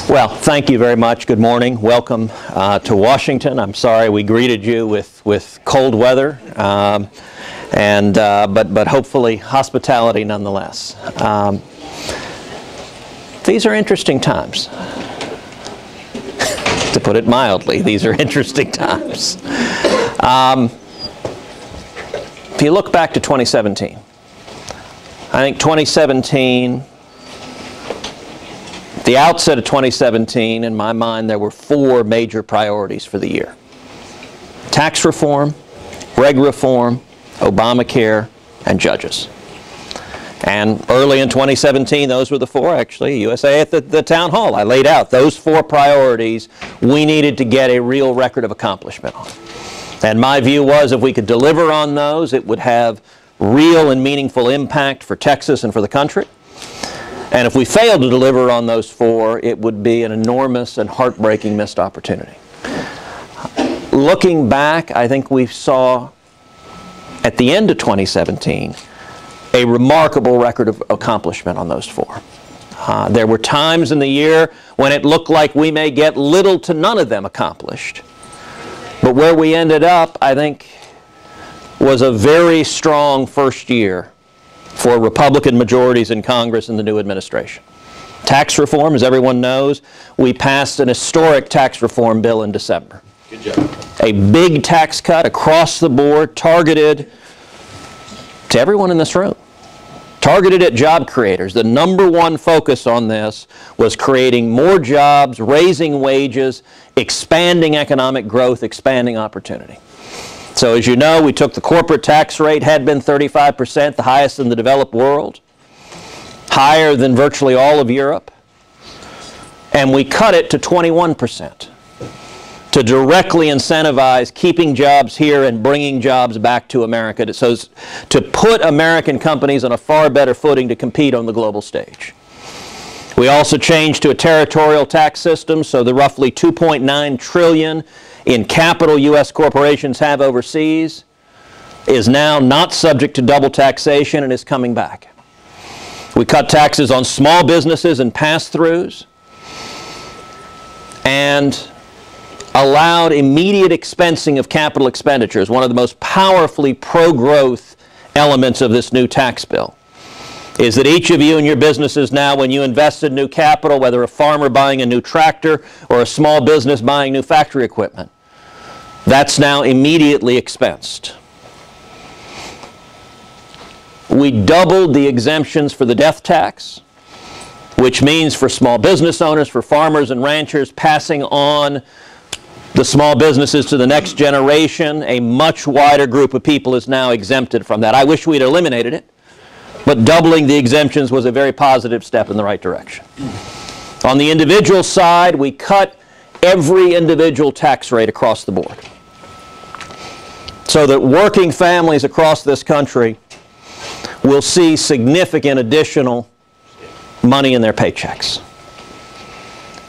Well, thank you very much. Good morning. Welcome to Washington. I'm sorry we greeted you with cold weather, but hopefully hospitality nonetheless. These are interesting times. To put it mildly, these are interesting times. If you look back to 2017, I think 2017, the outset of 2017, in my mind, there were four major priorities for the year. Tax reform, reg reform, Obamacare, and judges. And early in 2017, those were the four, actually. USA at the town hall, I laid out those four priorities we needed to get a real record of accomplishment on. And my view was if we could deliver on those, it would have real and meaningful impact for Texas and for the country. And if we failed to deliver on those four, it would be an enormous and heartbreaking missed opportunity. Looking back, I think we saw at the end of 2017 a remarkable record of accomplishment on those four. There were times in the year when it looked like we may get little to none of them accomplished. But where we ended up, I think, was a very strong first year for Republican majorities in Congress and the new administration. Tax reform, as everyone knows, we passed an historic tax reform bill in December. Good job. A big tax cut across the board, targeted to everyone in this room. Targeted at job creators. The number one focus on this was creating more jobs, raising wages, expanding economic growth, expanding opportunity. So as you know, we took the corporate tax rate, had been 35%, the highest in the developed world, higher than virtually all of Europe, and we cut it to 21% to directly incentivize keeping jobs here and bringing jobs back to America, to put American companies on a far better footing to compete on the global stage. We also changed to a territorial tax system, so the roughly $2.9 trillion in capital U.S. corporations have overseas is now not subject to double taxation and is coming back. We cut taxes on small businesses and pass-throughs and allowed immediate expensing of capital expenditures, one of the most powerfully pro-growth elements of this new tax bill, is that each of you in your businesses now, when you invest in new capital, whether a farmer buying a new tractor or a small business buying new factory equipment, that's now immediately expensed. We doubled the exemptions for the death tax, which means for small business owners, for farmers and ranchers, passing on the small businesses to the next generation. A much wider group of people is now exempted from that. I wish we'd eliminated it, but doubling the exemptions was a very positive step in the right direction. On the individual side, we cut every individual tax rate across the board so that working families across this country will see significant additional money in their paychecks.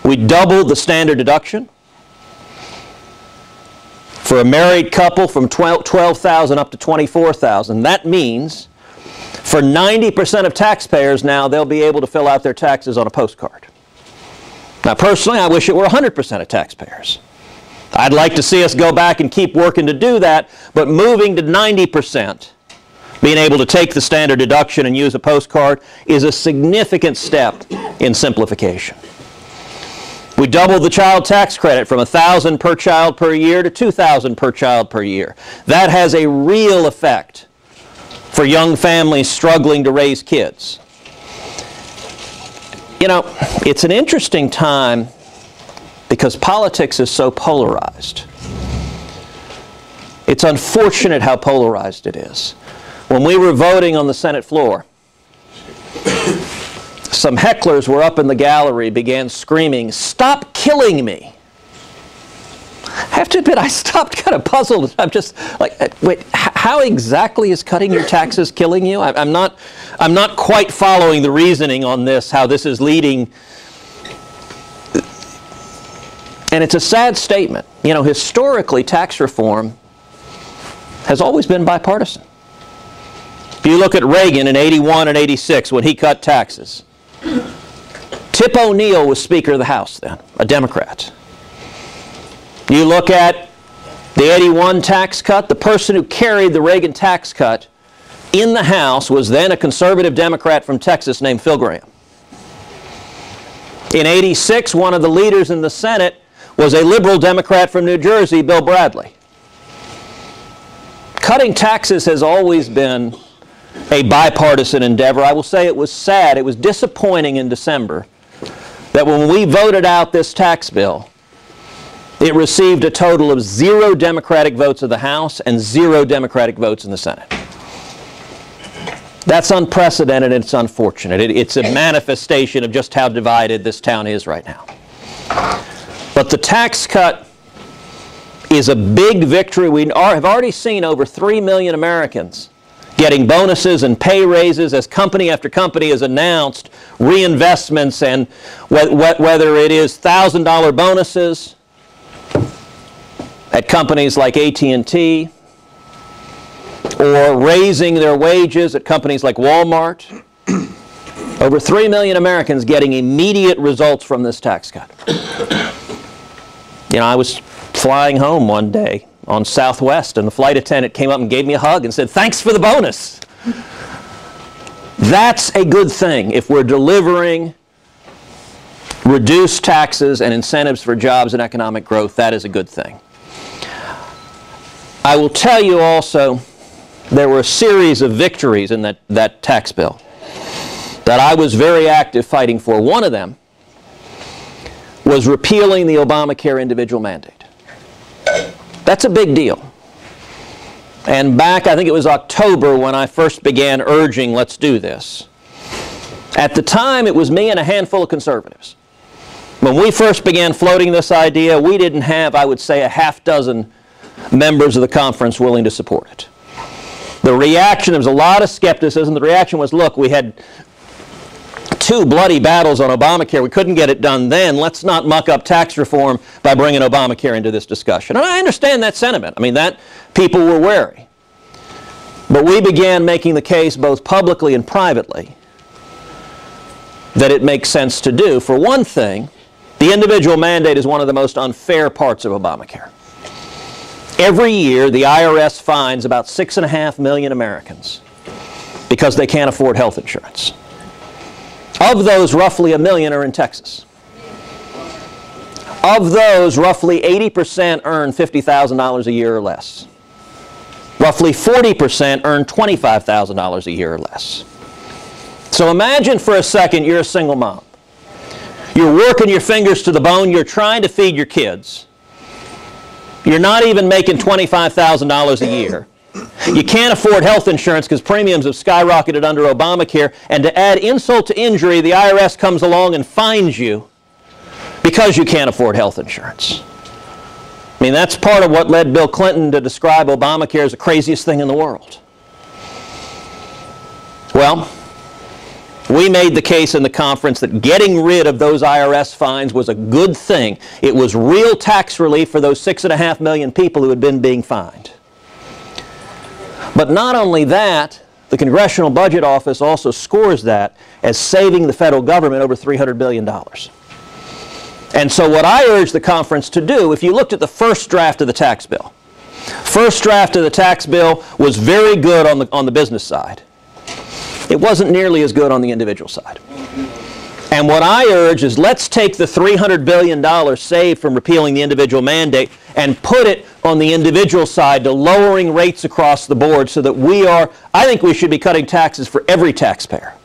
We doubled the standard deduction for a married couple from $12,000 up to $24,000. That means for 90% of taxpayers now, they'll be able to fill out their taxes on a postcard. Now, personally, I wish it were 100% of taxpayers. I'd like to see us go back and keep working to do that, but moving to 90%, being able to take the standard deduction and use a postcard, is a significant step in simplification. We doubled the child tax credit from $1,000 per child per year to $2,000 per child per year. That has a real effect for young families struggling to raise kids. You know, it's an interesting time because politics is so polarized. It's unfortunate how polarized it is. When we were voting on the Senate floor, some hecklers were up in the gallery, began screaming, "Stop killing me!" I have to admit, I stopped kind of puzzled. I'm just like, wait, how exactly is cutting your taxes killing you? I'm not quite following the reasoning on this, how this is leading. And it's a sad statement. You know, historically, tax reform has always been bipartisan. If you look at Reagan in '81 and '86 when he cut taxes, Tip O'Neill was Speaker of the House then, a Democrat. You look at the 81 tax cut, the person who carried the Reagan tax cut in the House was then a conservative Democrat from Texas named Phil Gramm. In 86, one of the leaders in the Senate was a liberal Democrat from New Jersey, Bill Bradley. Cutting taxes has always been a bipartisan endeavor. I will say it was sad, it was disappointing in December that when we voted out this tax bill, it received a total of 0 Democratic votes in the House and 0 Democratic votes in the Senate. That's unprecedented and it's unfortunate. It's a manifestation of just how divided this town is right now. But the tax cut is a big victory. We have already seen over 3 million Americans getting bonuses and pay raises as company after company has announced reinvestments, and whether it is $1,000 bonuses at companies like AT&T or raising their wages at companies like Walmart. Over 3 million Americans getting immediate results from this tax cut. You know, I was flying home one day on Southwest and the flight attendant came up and gave me a hug and said, "Thanks for the bonus." That's a good thing. If we're delivering reduced taxes and incentives for jobs and economic growth, that is a good thing. I will tell you also, there were a series of victories in that tax bill that I was very active fighting for. One of them was repealing the Obamacare individual mandate. That's a big deal. And back, I think it was October, when I first began urging, let's do this. At the time, it was me and a handful of conservatives. When we first began floating this idea, we didn't have, I would say, a half dozen members of the conference willing to support it. The reaction, there was a lot of skepticism. The reaction was, look, we had 2 bloody battles on Obamacare. We couldn't get it done then. Let's not muck up tax reform by bringing Obamacare into this discussion. And I understand that sentiment. I mean, that people were wary. But we began making the case both publicly and privately that it makes sense to do. For one thing, the individual mandate is one of the most unfair parts of Obamacare. Every year, the IRS fines about 6.5 million Americans because they can't afford health insurance. Of those, roughly 1 million are in Texas. Of those, roughly 80% earn $50,000 a year or less. Roughly 40% earn $25,000 a year or less. So imagine for a second you're a single mom. You're working your fingers to the bone. You're trying to feed your kids. You're not even making $25,000 a year. You can't afford health insurance because premiums have skyrocketed under Obamacare. And to add insult to injury, the IRS comes along and fines you because you can't afford health insurance. I mean, that's part of what led Bill Clinton to describe Obamacare as the craziest thing in the world. Well, we made the case in the conference that getting rid of those IRS fines was a good thing. It was real tax relief for those 6.5 million people who had been being fined. But not only that, the Congressional Budget Office also scores that as saving the federal government over $300 billion. And so what I urge the conference to do, if you looked at the first draft of the tax bill, first draft of the tax bill was very good on the business side. It wasn't nearly as good on the individual side. And what I urge is, let's take the $300 billion saved from repealing the individual mandate and put it on the individual side to lowering rates across the board so that I think we should be cutting taxes for every taxpayer.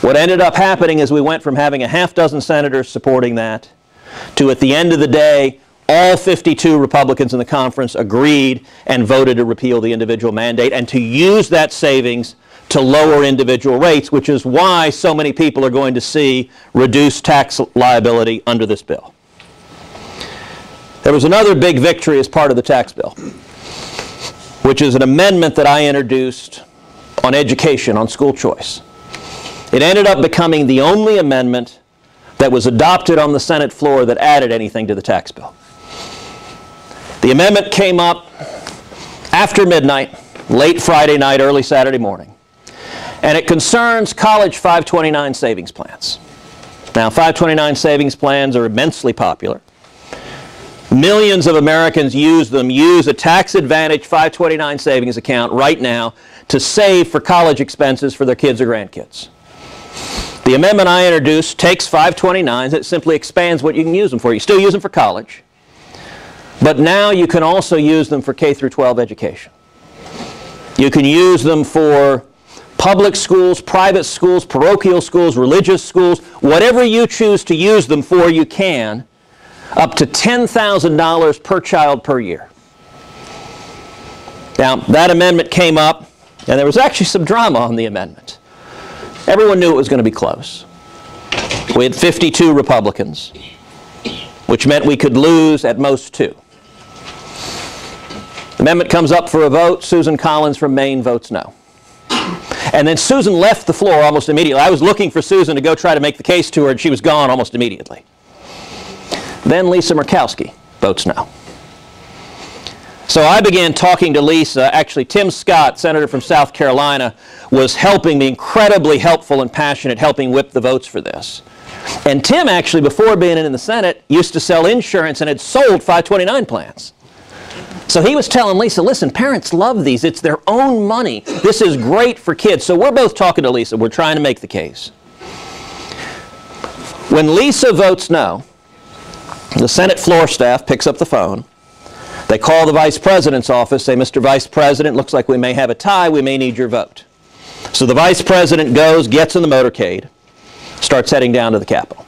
What ended up happening is we went from having a half dozen senators supporting that to, at the end of the day, all 52 Republicans in the conference agreed and voted to repeal the individual mandate and to use that savings to lower individual rates, which is why so many people are going to see reduced tax liability under this bill. There was another big victory as part of the tax bill, which is an amendment that I introduced on education, on school choice. It ended up becoming the only amendment that was adopted on the Senate floor that added anything to the tax bill. The amendment came up after midnight, late Friday night, early Saturday morning. And it concerns college 529 savings plans. Now, 529 savings plans are immensely popular. Millions of Americans use a tax-advantaged 529 savings account right now to save for college expenses for their kids or grandkids. The amendment I introduced takes 529s. It simply expands what you can use them for. You still use them for college, but now you can also use them for K through 12 education. You can use them for public schools, private schools, parochial schools, religious schools, whatever you choose to use them for, you can, up to $10,000 per child per year. Now, that amendment came up, and there was actually some drama on the amendment. Everyone knew it was going to be close. We had 52 Republicans, which meant we could lose at most 2. The amendment comes up for a vote. Susan Collins from Maine votes no. And then Susan left the floor almost immediately. I was looking for Susan to go try to make the case to her, and she was gone almost immediately. Then Lisa Murkowski votes no. So I began talking to Lisa. Actually, Tim Scott, senator from South Carolina, was helping me, incredibly helpful and passionate, helping whip the votes for this. And Tim, actually, before being in the Senate, used to sell insurance and had sold 529 plans. So he was telling Lisa, listen, parents love these. It's their own money. This is great for kids. So we're both talking to Lisa. We're trying to make the case. When Lisa votes no, the Senate floor staff picks up the phone. They call the Vice President's office, say, Mr. Vice President, looks like we may have a tie. We may need your vote. So the Vice President goes, gets in the motorcade, starts heading down to the Capitol.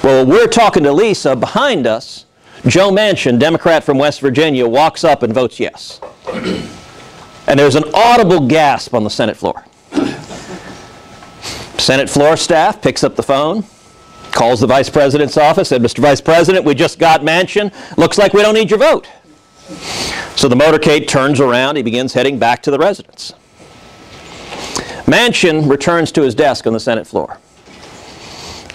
Well, we're talking to Lisa. Behind us, Joe Manchin, Democrat from West Virginia, walks up and votes yes. And there's an audible gasp on the Senate floor. Senate floor staff picks up the phone, calls the Vice President's office, said, Mr. Vice President, we just got Manchin. Looks like we don't need your vote. So the motorcade turns around. He begins heading back to the residence. Manchin returns to his desk on the Senate floor.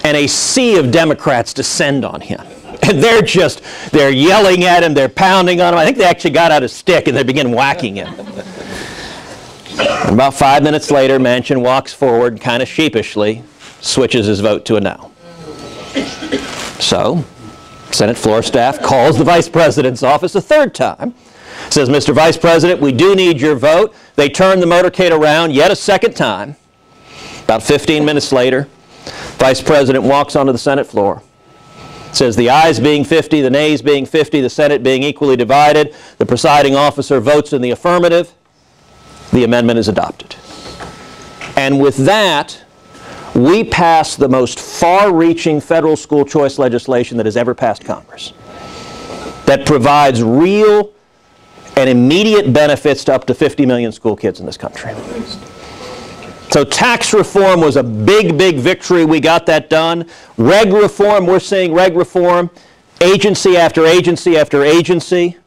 And a sea of Democrats descend on him. And they're yelling at him, they're pounding on him. I think they actually got out a stick and they begin whacking him. And about 5 minutes later, Manchin walks forward, kind of sheepishly, switches his vote to a no. So, Senate floor staff calls the Vice President's office a third time. Says, Mr. Vice President, we do need your vote. They turn the motorcade around yet a second time. About 15 minutes later, Vice President walks onto the Senate floor. Says the ayes being 50, the nays being 50, the Senate being equally divided, the presiding officer votes in the affirmative. The amendment is adopted. And with that, we pass the most far-reaching federal school choice legislation that has ever passed Congress, that provides real and immediate benefits to up to 50 million school kids in this country. So tax reform was a big, big victory. We got that done. Reg reform, we're seeing reg reform, agency after agency after agency.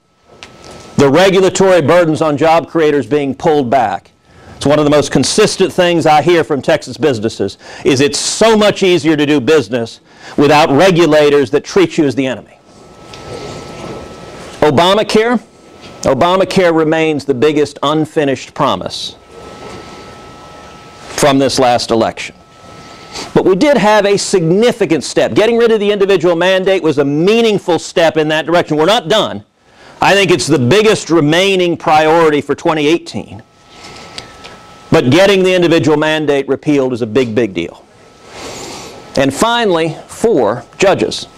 The regulatory burdens on job creators being pulled back. It's one of the most consistent things I hear from Texas businesses, is it's so much easier to do business without regulators that treat you as the enemy. Obamacare remains the biggest unfinished promise from this last election. But we did have a significant step. Getting rid of the individual mandate was a meaningful step in that direction. We're not done. I think it's the biggest remaining priority for 2018. But getting the individual mandate repealed is a big, big deal. And finally, 4, judges.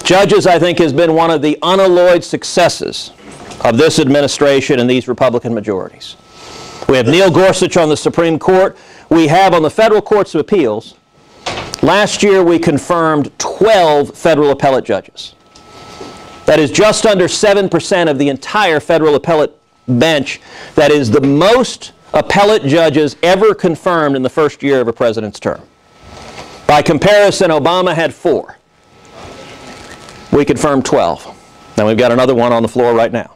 Judges, I think, has been one of the unalloyed successes of this administration and these Republican majorities. We have Neil Gorsuch on the Supreme Court. We have on the federal courts of appeals, last year we confirmed 12 federal appellate judges. That is just under 7% of the entire federal appellate bench. That is the most appellate judges ever confirmed in the first year of a president's term. By comparison, Obama had 4. We confirmed 12. Now we've got another one on the floor right now.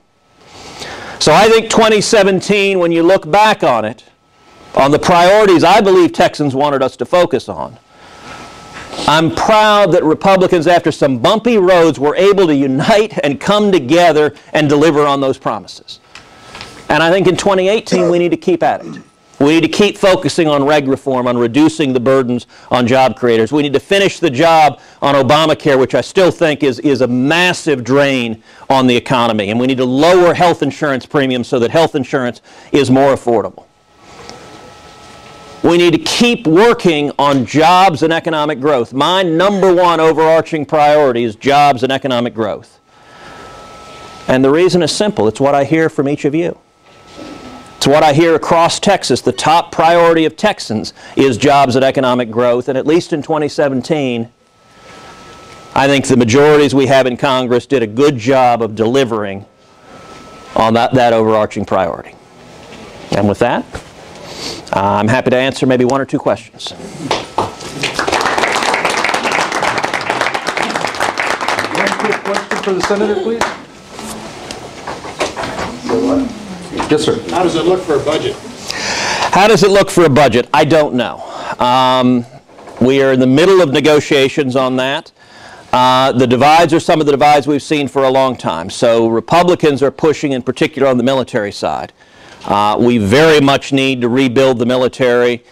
So I think 2017, when you look back on it, on the priorities I believe Texans wanted us to focus on, I'm proud that Republicans, after some bumpy roads, were able to unite and come together and deliver on those promises. And I think in 2018, we need to keep at it. We need to keep focusing on reg reform, on reducing the burdens on job creators. We need to finish the job on Obamacare, which I still think is a massive drain on the economy. And we need to lower health insurance premiums so that health insurance is more affordable. We need to keep working on jobs and economic growth. My number one overarching priority is jobs and economic growth. And the reason is simple. It's what I hear from each of you. It's what I hear across Texas. The top priority of Texans is jobs and economic growth. And at least in 2017, I think the majorities we have in Congress did a good job of delivering on that overarching priority. And with that, I'm happy to answer maybe one or two questions. One quick question for the Senator, please. Yes, sir. How does it look for a budget? How does it look for a budget? I don't know. We are in the middle of negotiations on that. The divides are some of the divides we've seen for a long time. So Republicans are pushing in particular on the military side. We very much need to rebuild the military.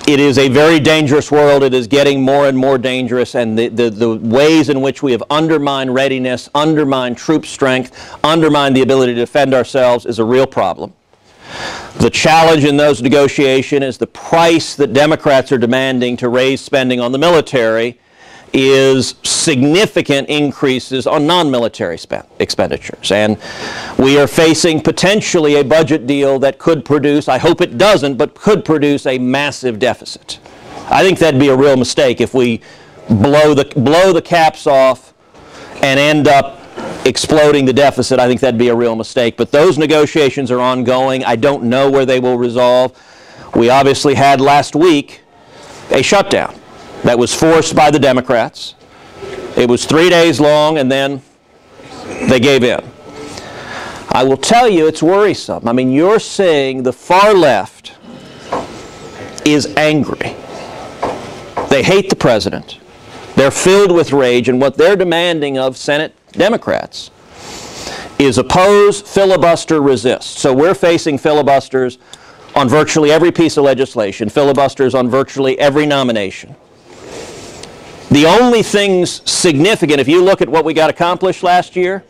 It is a very dangerous world. It is getting more and more dangerous, and the ways in which we have undermined readiness, undermined troop strength, undermined the ability to defend ourselves is a real problem. The challenge in those negotiations is the price that Democrats are demanding to raise spending on the military is significant increases on non-military expenditures. And we are facing potentially a budget deal that could produce, I hope it doesn't, but could produce a massive deficit. I think that'd be a real mistake if we blow the caps off and end up exploding the deficit. I think that'd be a real mistake. But those negotiations are ongoing. I don't know where they will resolve. We obviously had last week a shutdown that was forced by the Democrats. It was 3 days long, and then they gave in. I will tell you, it's worrisome. I mean, you're seeing the far left is angry. They hate the president. They're filled with rage, and what they're demanding of Senate Democrats is oppose, filibuster, resist. So we're facing filibusters on virtually every piece of legislation, filibusters on virtually every nomination. The only things significant, if you look at what we got accomplished last year,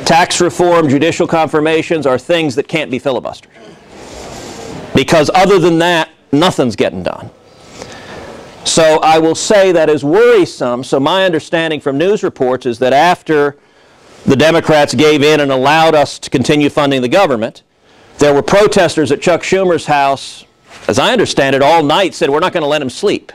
tax reform, judicial confirmations are things that can't be filibustered. Because other than that, nothing's getting done. So I will say that is worrisome. So my understanding from news reports is that after the Democrats gave in and allowed us to continue funding the government, there were protesters at Chuck Schumer's house, as I understand it, all night said, we're not going to let him sleep.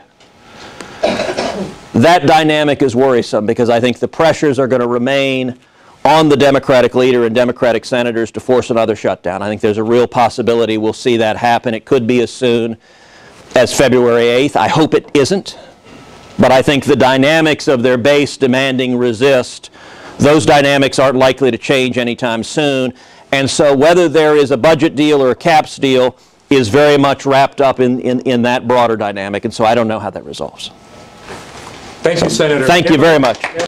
That dynamic is worrisome because I think the pressures are going to remain on the Democratic leader and Democratic senators to force another shutdown. I think there's a real possibility we'll see that happen. It could be as soon as February 8th. I hope it isn't. But I think the dynamics of their base demanding resist, those dynamics aren't likely to change anytime soon. And so whether there is a budget deal or a caps deal is very much wrapped up in that broader dynamic. And so I don't know how that resolves. Thank you, Senator. Thank you very much.